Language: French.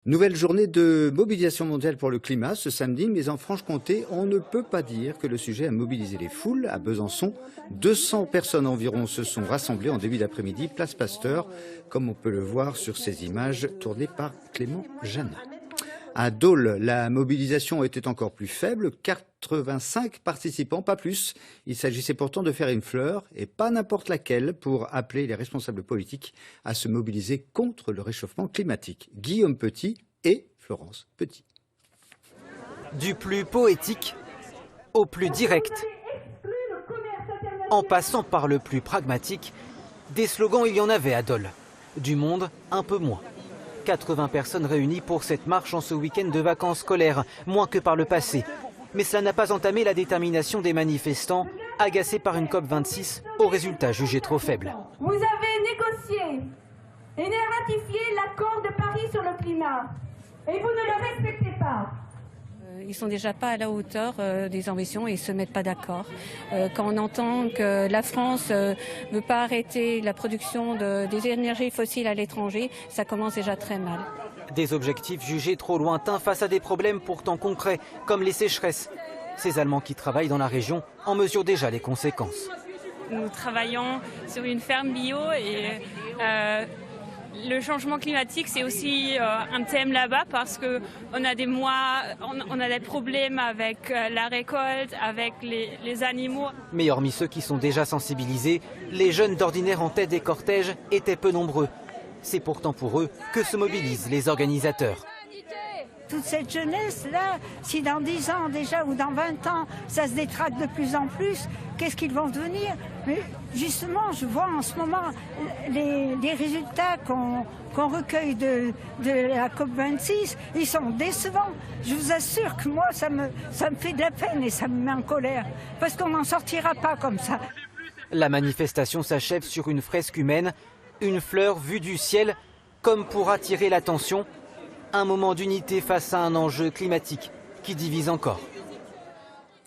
Nouvelle journée de mobilisation mondiale pour le climat ce samedi, mais en Franche-Comté, on ne peut pas dire que le sujet a mobilisé les foules. À Besançon, 200 personnes environ se sont rassemblées en début d'après-midi, place Pasteur, comme on peut le voir sur ces images tournées par Clément Jeannin. À Dole, la mobilisation était encore plus faible, 85 participants, pas plus. Il s'agissait pourtant de faire une fleur, et pas n'importe laquelle, pour appeler les responsables politiques à se mobiliser contre le réchauffement climatique. Guillaume Petit et Florence Petit. Du plus poétique au plus direct, en passant par le plus pragmatique, des slogans il y en avait à Dole. Du monde, un peu moins. 80 personnes réunies pour cette marche en ce week-end de vacances scolaires, moins que par le passé. Mais cela n'a pas entamé la détermination des manifestants, agacés par une COP26 aux résultats jugés trop faibles. Vous avez négocié et ratifié l'accord de Paris sur le climat et vous ne le respectez pas. Ils sont déjà pas à la hauteur des ambitions et ils se mettent pas d'accord. Quand on entend que la France veut pas arrêter la production des énergies fossiles à l'étranger, ça commence déjà très mal. Des objectifs jugés trop lointains face à des problèmes pourtant concrets, comme les sécheresses. Ces Allemands qui travaillent dans la région en mesurent déjà les conséquences. Nous travaillons sur une ferme bio et le changement climatique, c'est aussi un thème là-bas parce qu'on a on a des problèmes avec la récolte, avec les animaux. Mais hormis ceux qui sont déjà sensibilisés, les jeunes d'ordinaire en tête des cortèges étaient peu nombreux. C'est pourtant pour eux que se mobilisent les organisateurs. Toute cette jeunesse-là, si dans 10 ans déjà ou dans 20 ans, ça se détraque de plus en plus, qu'est-ce qu'ils vont devenir? Mais justement, je vois en ce moment les résultats qu'on recueille de la COP26, ils sont décevants. Je vous assure que moi, ça me fait de la peine et ça me met en colère, parce qu'on n'en sortira pas comme ça. La manifestation s'achève sur une fresque humaine, une fleur vue du ciel, comme pour attirer l'attention. Un moment d'unité face à un enjeu climatique qui divise encore.